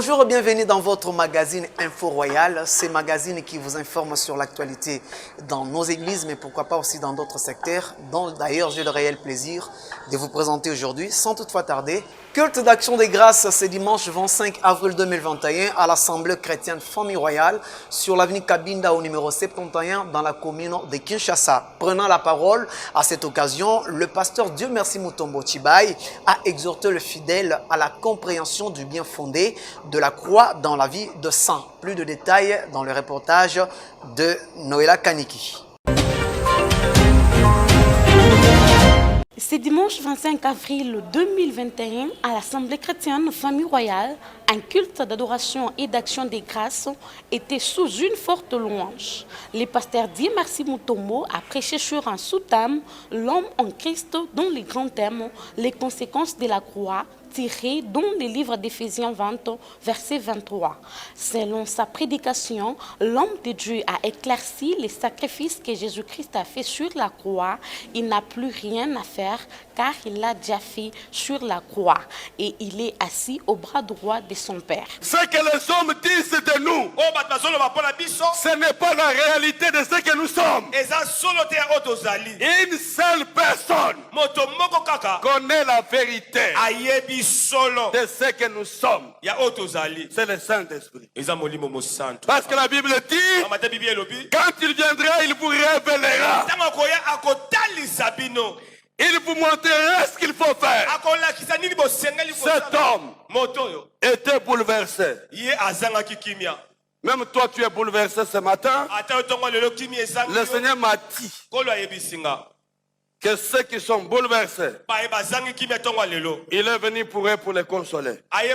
Bonjour et bienvenue dans votre magazine Info Royal, ce magazine qui vous informe sur l'actualité dans nos églises, mais pourquoi pas aussi dans d'autres secteurs, dont d'ailleurs j'ai le réel plaisir de vous présenter aujourd'hui, sans toutefois tarder. Culte d'action des grâces, c'est dimanche 25 avril 2021 à l'Assemblée chrétienne Famille Royale sur l'avenue Kabinda au numéro 71 dans la commune de Kinshasa. Prenant la parole à cette occasion, le pasteur Dieu Merci Mutombo Chibai a exhorté le fidèle à la compréhension du bien fondé de la croix dans la vie de saint. Plus de détails dans le reportage de Noéla Kaniki. C'est dimanche 25 avril 2021 à l'Assemblée chrétienne Famille Royale, un culte d'adoration et d'action des grâces était sous une forte louange. Le pasteur Dieu Merci Mutombo a prêché sur un sous-thème, l'homme en Christ, dont les grands thèmes, les conséquences de la croix, tiré dans le livre d'Éphésiens 20, verset 23. Selon sa prédication, l'homme de Dieu a éclairci les sacrifices que Jésus-Christ a fait sur la croix. Il n'a plus rien à faire car il l'a déjà fait sur la croix et il est assis au bras droit de son Père. Ce que les hommes disent de nous, ce n'est pas la réalité de ce que nous sommes. Une seule personne connaît la vérité de ce que nous sommes. C'est le Saint-Esprit. Parce que la Bible dit, quand il viendra, il vous révélera. Il vous montrera ce qu'il faut faire. Cet homme était bouleversé. Même toi, tu es bouleversé ce matin. Le Seigneur m'a dit que ceux qui sont bouleversés, il est venu pour eux pour les consoler. Et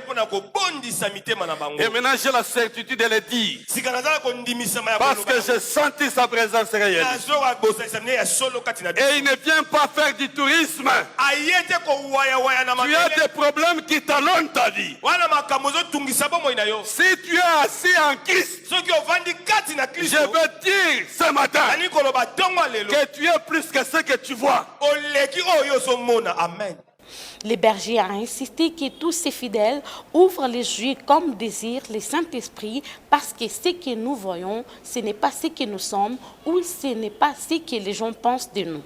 maintenant j'ai la certitude de le dire, parce que j'ai senti sa présence réelle. Et il ne vient pas faire du tourisme. Tu as des problèmes qui talonnent ta vie. Si tu es assis en Christ, je veux dire ce matin que tu es plus que ce que tu vois. Amen. Le berger a insisté que tous ces fidèles ouvrent les yeux comme désire le Saint-Esprit parce que ce que nous voyons, ce n'est pas ce que nous sommes ou ce n'est pas ce que les gens pensent de nous.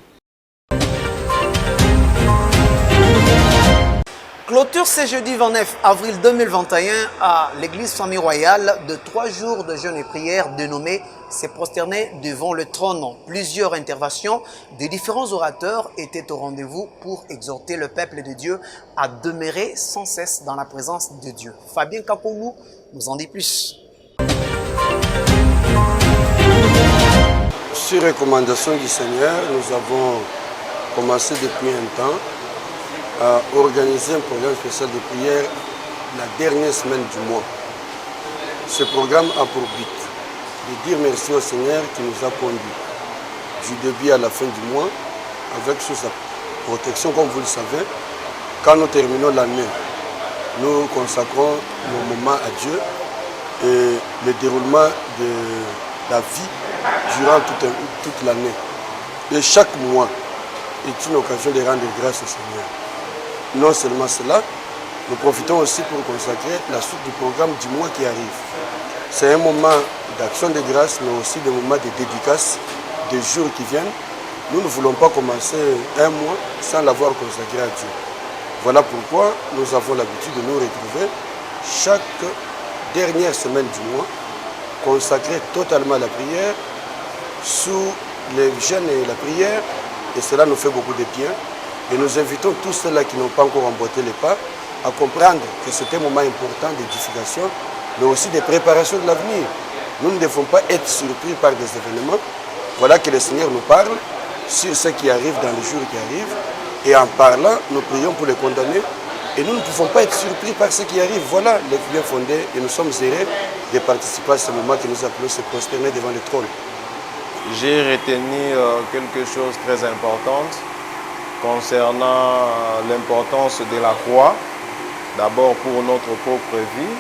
Clôture ce jeudi 29 avril 2021 à l'église Famille Royale de 3 jours de jeûne et prière dénommé « Se prosterner devant le trône ». Plusieurs interventions de différents orateurs étaient au rendez-vous pour exhorter le peuple de Dieu à demeurer sans cesse dans la présence de Dieu. Fabien Kapoulou nous en dit plus. Sur recommandation du Seigneur, nous avons commencé depuis un temps à organiser un programme spécial de prière la dernière semaine du mois. Ce programme a pour but de dire merci au Seigneur qui nous a conduits du début à la fin du mois avec sous sa protection, comme vous le savez. Quand nous terminons l'année, nous consacrons nos moments à Dieu et le déroulement de la vie durant toute l'année. Et chaque mois est une occasion de rendre grâce au Seigneur. Non seulement cela, nous profitons aussi pour consacrer la suite du programme du mois qui arrive. C'est un moment d'action de grâce, mais aussi des moments de dédicace des jours qui viennent. Nous ne voulons pas commencer un mois sans l'avoir consacré à Dieu. Voilà pourquoi nous avons l'habitude de nous retrouver chaque dernière semaine du mois, consacrée totalement à la prière, sous le jeûne et la prière, et cela nous fait beaucoup de bien. Et nous invitons tous ceux-là qui n'ont pas encore emboîté les pas à comprendre que c'est un moment important d'édification, mais aussi de préparation de l'avenir. Nous ne devons pas être surpris par des événements. Voilà que le Seigneur nous parle sur ce qui arrive dans les jours qui arrivent. Et en parlant, nous prions pour les condamner. Et nous ne pouvons pas être surpris par ce qui arrive. Voilà les bien fondés. Et nous sommes heureux de participer à ce moment que nous appelons se prosterner devant le trône. J'ai retenu quelque chose de très important concernant l'importance de la croix, d'abord pour notre propre vie,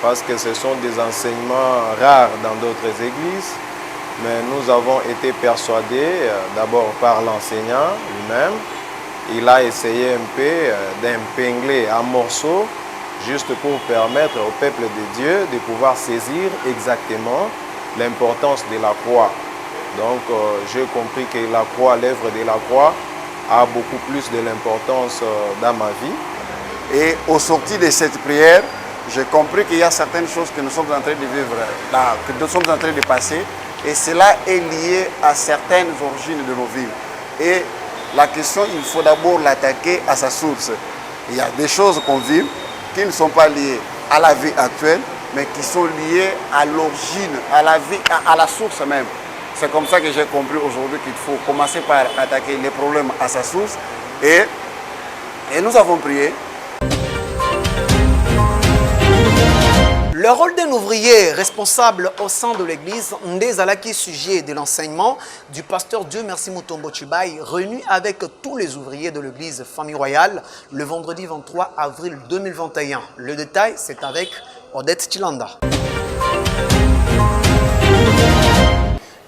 parce que ce sont des enseignements rares dans d'autres églises, mais nous avons été persuadés d'abord par l'enseignant lui-même. Il a essayé un peu d'épingler en morceaux juste pour permettre au peuple de Dieu de pouvoir saisir exactement l'importance de la croix. Donc j'ai compris que la croix, l'œuvre de la croix, a beaucoup plus de l'importance dans ma vie. Et au sortir de cette prière, j'ai compris qu'il y a certaines choses que nous sommes en train de vivre, là, que nous sommes en train de passer, et cela est lié à certaines origines de nos vies. Et la question, il faut d'abord l'attaquer à sa source. Il y a des choses qu'on vit qui ne sont pas liées à la vie actuelle, mais qui sont liées à l'origine, à la vie, à la source même. C'est comme ça que j'ai compris aujourd'hui qu'il faut commencer par attaquer les problèmes à sa source. Et nous avons prié. Le rôle d'un ouvrier responsable au sein de l'église, Ndezalaki, sujet de l'enseignement du pasteur Dieu Merci Mutombo Chibai, réuni avec tous les ouvriers de l'église Famille Royale le vendredi 23 avril 2021. Le détail, c'est avec Odette Chilanda.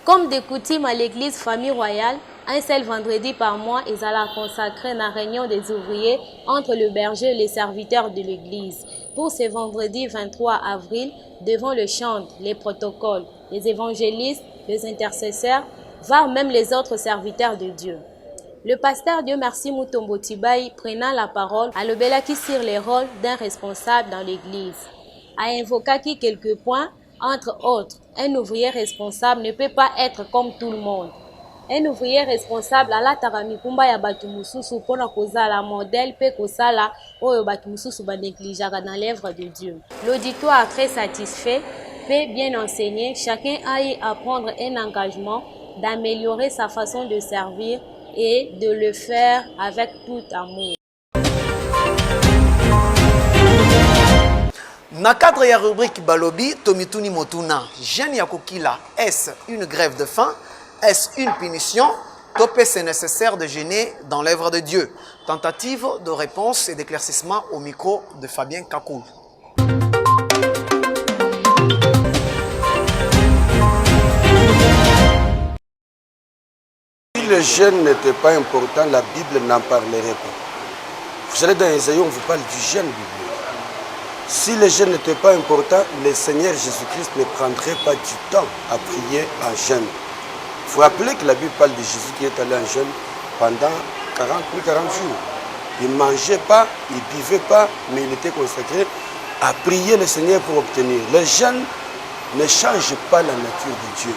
Comme de coutume à l'église Famille Royale, un seul vendredi par mois, ils allaient consacrer la réunion des ouvriers entre le berger et les serviteurs de l'église. Pour ce vendredi 23 avril, devant le chant, les protocoles, les évangélistes, les intercesseurs, voire même les autres serviteurs de Dieu. Le pasteur Dieu Merci Mutombo Chibai, prenant la parole, a lobelaki sur les rôles d'un responsable dans l'église. A invoqué quelques points, entre autres, un ouvrier responsable ne peut pas être comme tout le monde. Un ouvrier responsable alataka mikumba ya batu mususu pona kozala modèle pe kosala oyo batu mususu ba négligeaka dans l'œuvre de Dieu. L'auditoire très satisfait, peut bien enseigner, chacun a eu à prendre un engagement d'améliorer sa façon de servir et de le faire avec tout amour. Na cadre ya rubrique Balobi, Tomituni Motuna, Jeune Yakokila, est-ce une grève de faim? Est-ce une punition? Topé, c'est nécessaire de gêner dans l'œuvre de Dieu. Tentative de réponse et d'éclaircissement au micro de Fabien Kakoul. Si le jeûne n'était pas important, la Bible n'en parlerait pas. Vous allez dans Ésaïe, on vous parle du jeûne biblique. Si le jeûne n'était pas important, le Seigneur Jésus-Christ ne prendrait pas du temps à prier en jeûne. Il faut rappeler que la Bible parle de Jésus qui est allé en jeûne pendant plus de 40 jours. Il ne mangeait pas, il ne buvait pas, mais il était consacré à prier le Seigneur pour obtenir. Le jeûne ne change pas la nature de Dieu.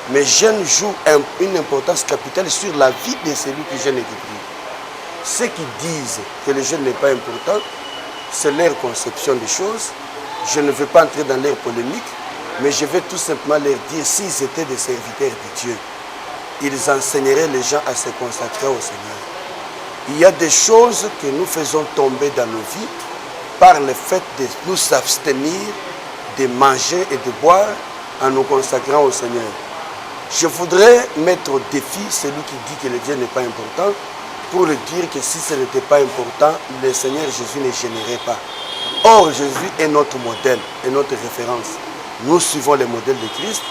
Mais le jeûne joue une importance capitale sur la vie de celui qui jeûne et qui prie. Ceux qui disent que le jeûne n'est pas important, c'est leur conception des choses. Je ne veux pas entrer dans leur polémique, mais je vais tout simplement leur dire, s'ils étaient des serviteurs de Dieu, ils enseigneraient les gens à se consacrer au Seigneur. Il y a des choses que nous faisons tomber dans nos vies par le fait de nous abstenir, de manger et de boire en nous consacrant au Seigneur. Je voudrais mettre au défi celui qui dit que le Dieu n'est pas important, pour le dire que si ce n'était pas important, le Seigneur Jésus ne gênerait pas. Or, Jésus est notre modèle et notre référence. Nous suivons le modèle de Christ.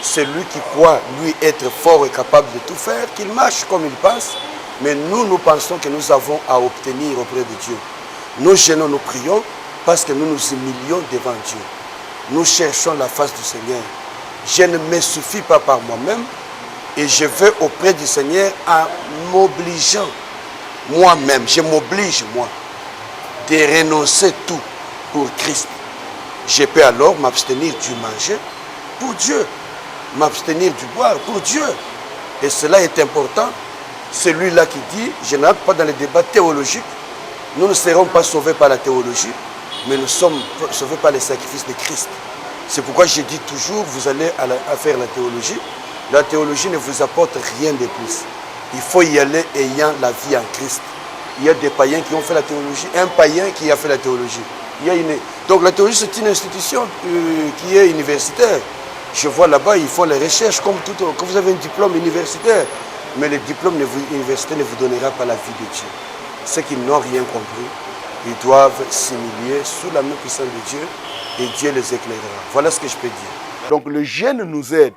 Celui qui croit, lui, être fort et capable de tout faire, qu'il marche comme il pense. Mais nous pensons que nous avons à obtenir auprès de Dieu. Nous gênons, nous prions parce que nous nous humilions devant Dieu. Nous cherchons la face du Seigneur. Je ne me suffis pas par moi-même et je vais auprès du Seigneur en m'obligeant moi-même. Je m'oblige, moi, de renoncer tout pour Christ. Je peux alors m'abstenir du manger pour Dieu, m'abstenir du boire pour Dieu. Et cela est important. Celui-là qui dit, je n'entre pas dans les débats théologiques, nous ne serons pas sauvés par la théologie, mais nous sommes sauvés par le sacrifice de Christ. C'est pourquoi je dis toujours, vous allez à faire la théologie. La théologie ne vous apporte rien de plus. Il faut y aller ayant la vie en Christ. Il y a des païens qui ont fait la théologie, un païen qui a fait la théologie. Donc la théologie, c'est une institution qui est universitaire. Je vois là-bas, ils font les recherches comme tout. Quand vous avez un diplôme universitaire, mais le diplôme universitaire ne vous donnera pas la vie de Dieu. Ceux qui n'ont rien compris, ils doivent s'humilier sous la main puissante de Dieu et Dieu les éclairera. Voilà ce que je peux dire. Donc le jeûne nous aide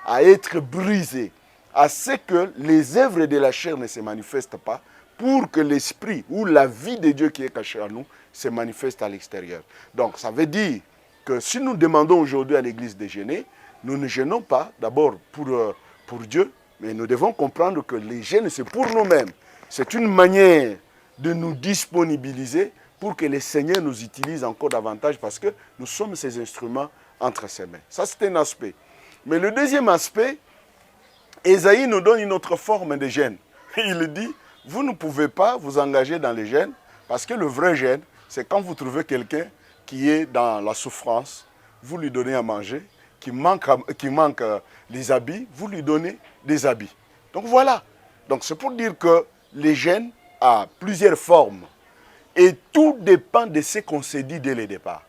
à être brisés, à ce que les œuvres de la chair ne se manifestent pas, pour que l'esprit ou la vie de Dieu qui est cachée en nous se manifeste à l'extérieur. Donc ça veut dire que si nous demandons aujourd'hui à l'Église de jeûner, nous ne jeûnons pas d'abord pour Dieu, mais nous devons comprendre que les jeûnes, c'est pour nous-mêmes. C'est une manière de nous disponibiliser pour que le Seigneur nous utilise encore davantage parce que nous sommes ses instruments entre ses mains. Ça, c'est un aspect. Mais le deuxième aspect, Ésaïe nous donne une autre forme de jeûne. Il dit, vous ne pouvez pas vous engager dans le jeûne parce que le vrai jeûne, c'est quand vous trouvez quelqu'un qui est dans la souffrance, vous lui donnez à manger, qui manque les habits, vous lui donnez des habits. Donc voilà. Donc c'est pour dire que le jeûne a plusieurs formes. Et tout dépend de ce qu'on s'est dit dès le départ.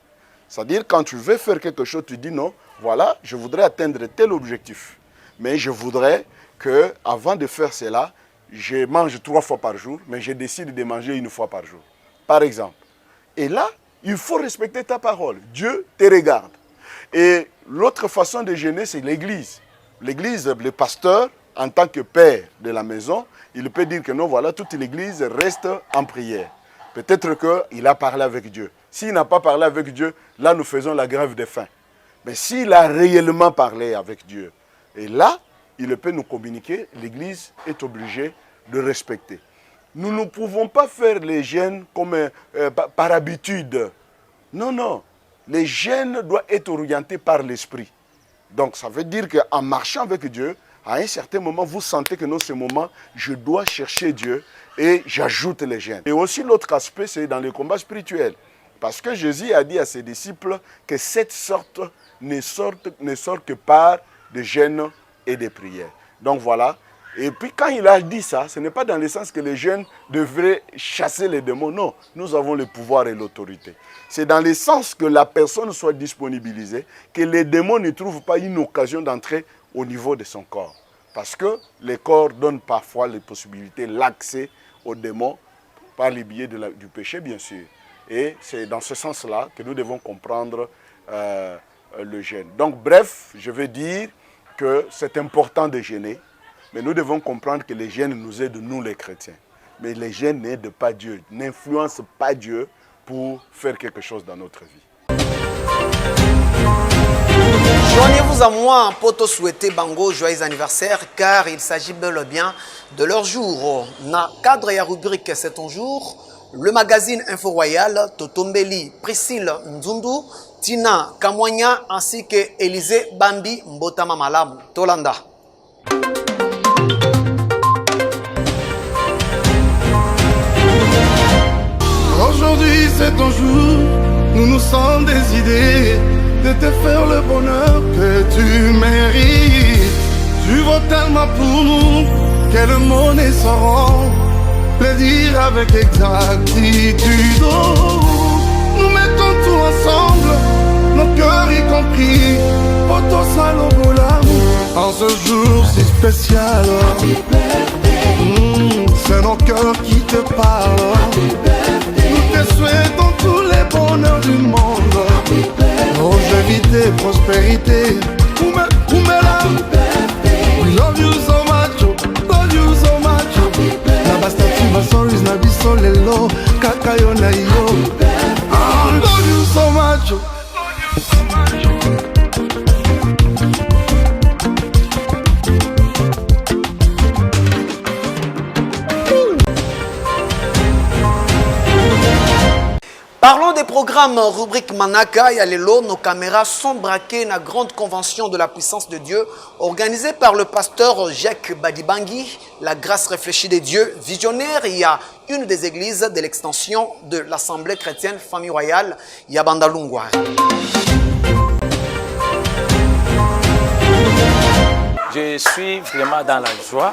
C'est-à-dire quand tu veux faire quelque chose, tu dis non, voilà, je voudrais atteindre tel objectif. Mais je voudrais qu'avant de faire cela, je mange 3 fois par jour, mais je décide de manger 1 fois par jour. Par exemple. Et là, il faut respecter ta parole. Dieu te regarde. Et l'autre façon de jeûner, c'est l'Église. L'Église, le pasteur, en tant que père de la maison, il peut dire que non, voilà, toute l'Église reste en prière. Peut-être qu'il a parlé avec Dieu. S'il n'a pas parlé avec Dieu, là, nous faisons la grève de faim. Mais s'il a réellement parlé avec Dieu, et là, il peut nous communiquer, l'Église est obligée de respecter. Nous ne pouvons pas faire les jeûnes comme par habitude. Non, non. Les jeûnes doivent être orientés par l'esprit. Donc, ça veut dire qu'en marchant avec Dieu, à un certain moment, vous sentez que dans ce moment, je dois chercher Dieu et j'ajoute les jeûnes. Et aussi, l'autre aspect, c'est dans les combats spirituels. Parce que Jésus a dit à ses disciples que cette sorte ne sort que par des jeûnes et des prières. Donc voilà. Et puis quand il a dit ça, ce n'est pas dans le sens que les jeunes devraient chasser les démons. Non, nous avons le pouvoir et l'autorité. C'est dans le sens que la personne soit disponibilisée, que les démons ne trouvent pas une occasion d'entrer au niveau de son corps. Parce que les corps donnent parfois les possibilités, l'accès aux démons par les biais du péché, bien sûr. Et c'est dans ce sens-là que nous devons comprendre le jeûne. Donc bref, je veux dire que c'est important de jeûner, mais nous devons comprendre que les jeûnes nous aident, nous les chrétiens. Mais les jeûnes n'aident pas Dieu, n'influencent pas Dieu pour faire quelque chose dans notre vie. Joignez-vous à moi pour te souhaiter Bango joyeux anniversaire car il s'agit bel et bien de leur jour. Dans le cadre de la rubrique C'est ton jour, le magazine Info Royal, Totombeli, Priscille Nzundu, Tina Kamwanya ainsi que Élisée Bambi Mbotama Malam, Tolanda. Aujourd'hui c'est ton jour, nous nous sommes des idées de te faire le bonheur que tu mérites. Tu vaux tellement pour nous que le monde ne saura le dire avec exactitude. Nous mettons tout ensemble, nos cœurs y compris, Poto Salobola. En ce jour si spécial, c'est nos cœurs qui te parlent. Nous te souhaitons tous les bonheurs du monde, longévité, prospérité. Oumela, we love you so much, love you so much. Na bastati basoris na biso lelo, kakayo na yo. Love you so much. Parlons des programmes rubrique Manaka et Alelo. Nos caméras sont braquées dans la grande convention de la puissance de Dieu organisée par le pasteur Jacques Badibangi, la grâce réfléchie de Dieu, visionnaire. Il y a une des églises de l'extension de l'Assemblée chrétienne Famille Royale, Yabandalungwa. Je suis vraiment dans la joie.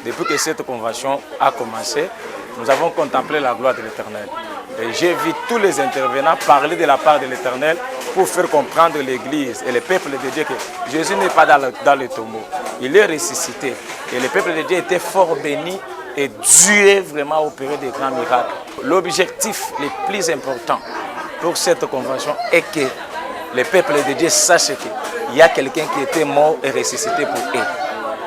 Depuis que cette convention a commencé, nous avons contemplé la gloire de l'Éternel. Et j'ai vu tous les intervenants parler de la part de l'Éternel pour faire comprendre l'Église et le peuple de Dieu que Jésus n'est pas dans le tombeau. Il est ressuscité. Et le peuple de Dieu était fort béni et Dieu est vraiment opéré des grands miracles. L'objectif le plus important pour cette convention est que le peuple de Dieu sache qu'il y a quelqu'un qui était mort et ressuscité pour eux.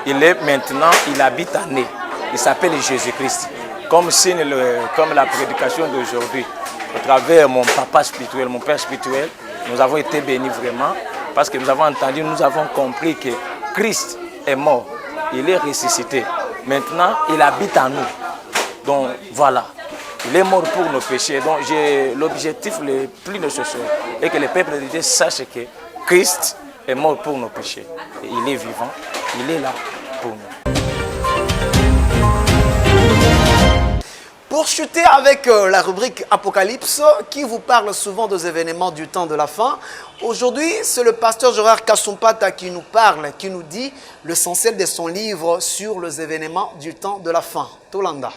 Il est maintenant, il habite en eux. Il s'appelle Jésus-Christ. comme signe, comme la prédication d'aujourd'hui, à travers mon papa spirituel, mon père spirituel, nous avons été bénis vraiment parce que nous avons entendu, nous avons compris que Christ est mort, il est ressuscité. Maintenant, il habite en nous. Donc voilà, il est mort pour nos péchés. Donc l'objectif le plus nécessaire est que le peuple de Dieu sache que Christ est mort pour nos péchés. Et il est vivant, il est là pour nous. Pour chuter avec la rubrique Apocalypse, qui vous parle souvent des événements du temps de la fin, aujourd'hui, c'est le pasteur Gérard Kassumpata qui nous parle, qui nous dit l'essentiel de son livre sur les événements du temps de la fin. Tolanda.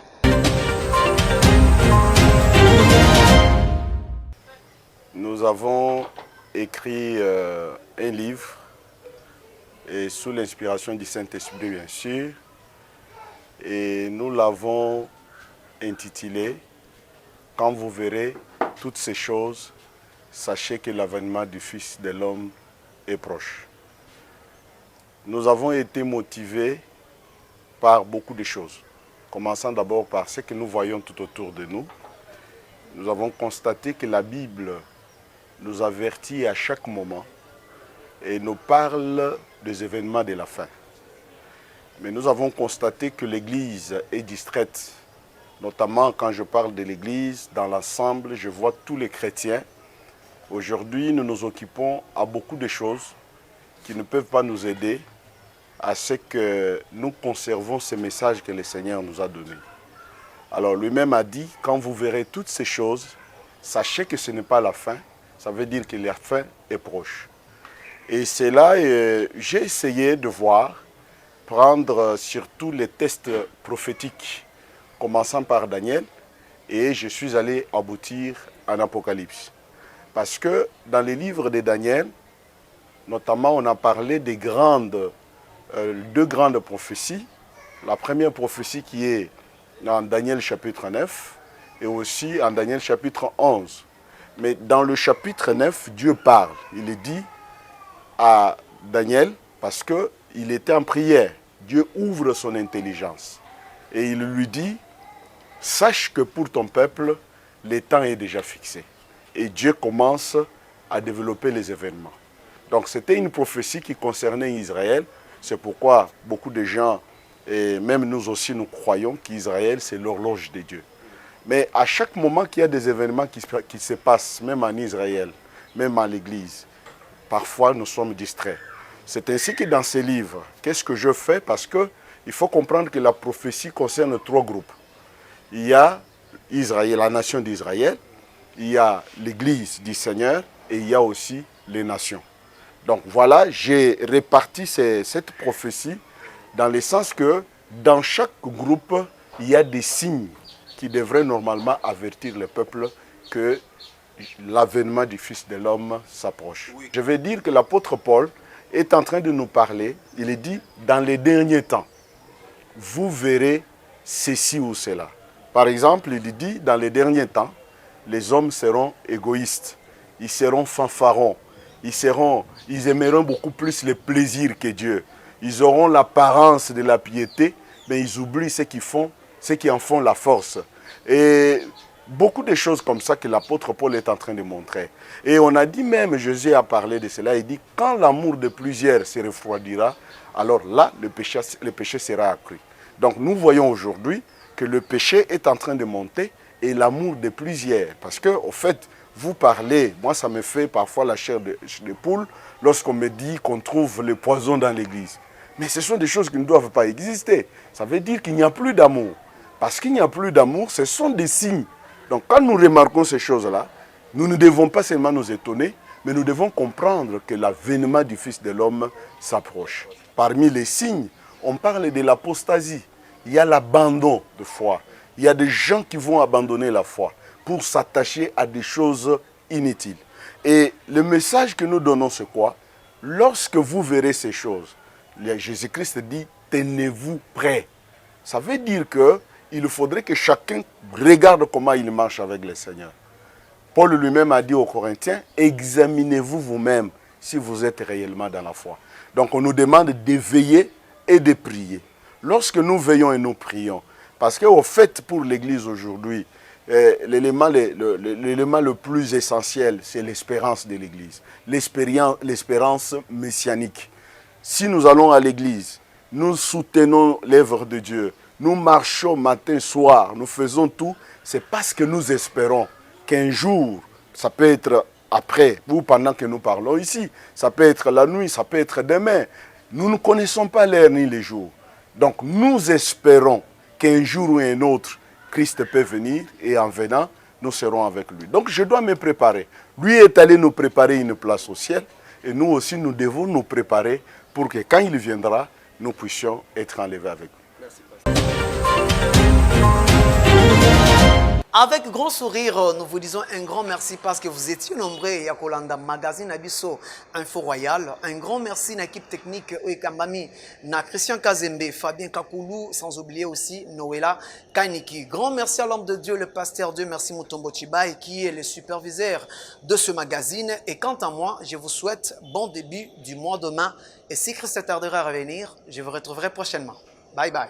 Nous avons écrit un livre, et sous l'inspiration du Saint-Esprit, bien sûr, et nous l'avons intitulé « Quand vous verrez toutes ces choses, sachez que l'avènement du Fils de l'homme est proche ». Nous avons été motivés par beaucoup de choses, commençant d'abord par ce que nous voyons tout autour de nous. Nous avons constaté que la Bible nous avertit à chaque moment et nous parle des événements de la fin. Mais nous avons constaté que l'Église est distraite. Notamment quand je parle de l'Église, dans l'ensemble, je vois tous les chrétiens. Aujourd'hui, nous nous occupons à beaucoup de choses qui ne peuvent pas nous aider à ce que nous conservons ces messages que le Seigneur nous a donnés. Alors lui-même a dit, quand vous verrez toutes ces choses, sachez que ce n'est pas la fin, ça veut dire que la fin est proche. Et c'est là, j'ai essayé de voir, prendre surtout les tests prophétiques, commençant par Daniel, et je suis allé aboutir en Apocalypse. Parce que dans les livres de Daniel, notamment on a parlé des deux grandes prophéties. La première prophétie qui est dans Daniel chapitre 9 et aussi en Daniel chapitre 11. Mais dans le chapitre 9, Dieu parle. Il est dit à Daniel, parce qu'il était en prière, Dieu ouvre son intelligence. Et il lui dit, sache que pour ton peuple, le temps est déjà fixé. Et Dieu commence à développer les événements. Donc c'était une prophétie qui concernait Israël. C'est pourquoi beaucoup de gens, et même nous aussi, nous croyons qu'Israël, c'est l'horloge de Dieu. Mais à chaque moment qu'il y a des événements qui se passent, même en Israël, même à l'Église, parfois nous sommes distraits. C'est ainsi que dans ces livres, qu'est-ce que je fais? Parce qu'il faut comprendre que la prophétie concerne trois groupes. Il y a Israël, la nation d'Israël, il y a l'Église du Seigneur et il y a aussi les nations. Donc voilà, j'ai réparti cette prophétie dans le sens que dans chaque groupe, il y a des signes qui devraient normalement avertir le peuple que l'avènement du Fils de l'homme s'approche. Oui. Je vais dire que l'apôtre Paul est en train de nous parler, il est dit, dans les derniers temps, vous verrez ceci ou cela. Par exemple, il dit, dans les derniers temps, les hommes seront égoïstes, ils seront fanfarons, ils aimeront beaucoup plus le plaisir que Dieu. Ils auront l'apparence de la piété, mais ils oublient ce qui en font la force. Et beaucoup de choses comme ça que l'apôtre Paul est en train de montrer. Et on a dit même, Jésus a parlé de cela, il dit, quand l'amour de plusieurs se refroidira, alors là, le péché sera accru. Donc nous voyons aujourd'hui que le péché est en train de monter et l'amour de plusieurs. Parce que, au fait, vous parlez, moi ça me fait parfois la chair de poule lorsqu'on me dit qu'on trouve le poison dans l'église. Mais ce sont des choses qui ne doivent pas exister. Ça veut dire qu'il n'y a plus d'amour. Parce qu'il n'y a plus d'amour, ce sont des signes. Donc quand nous remarquons ces choses-là, nous ne devons pas seulement nous étonner, mais nous devons comprendre que l'avènement du Fils de l'homme s'approche. Parmi les signes, on parle de l'apostasie. Il y a l'abandon de foi. Il y a des gens qui vont abandonner la foi pour s'attacher à des choses inutiles. Et le message que nous donnons, c'est quoi? Lorsque vous verrez ces choses, Jésus-Christ dit, tenez-vous prêts. Ça veut dire qu'il faudrait que chacun regarde comment il marche avec le Seigneur. Paul lui-même a dit aux Corinthiens, examinez-vous vous-même si vous êtes réellement dans la foi. Donc on nous demande de veiller et de prier. Lorsque nous veillons et nous prions, Parce qu'au fait, pour l'Église aujourd'hui, l'élément le plus essentiel, c'est l'espérance de l'Église, l'espérance messianique. Si nous allons à l'Église, nous soutenons l'œuvre de Dieu, nous marchons matin, soir, nous faisons tout, c'est parce que nous espérons qu'un jour, ça peut être après, ou pendant que nous parlons ici, ça peut être la nuit, ça peut être demain. Nous ne connaissons pas l'heure ni les jours. Donc nous espérons qu'un jour ou un autre, Christ peut venir et en venant, nous serons avec lui. Donc je dois me préparer. Lui est allé nous préparer une place au ciel et nous aussi nous devons nous préparer pour que quand il viendra, nous puissions être enlevés avec lui. Merci, pasteur. Avec grand sourire, nous vous disons un grand merci parce que vous étiez nombreux à Kolanda Magazine Abisso Info Royal. Un grand merci à l'équipe technique Oekambami, na Christian Kazembe, Fabien Kakoulou, sans oublier aussi Noëlla Kainiki. Grand merci à l'homme de Dieu, le pasteur Dieu, merci Mutombo Chibai, qui est le superviseur de ce magazine. Et quant à moi, je vous souhaite bon début du mois demain. Et si Christ tardera à revenir, je vous retrouverai prochainement. Bye bye.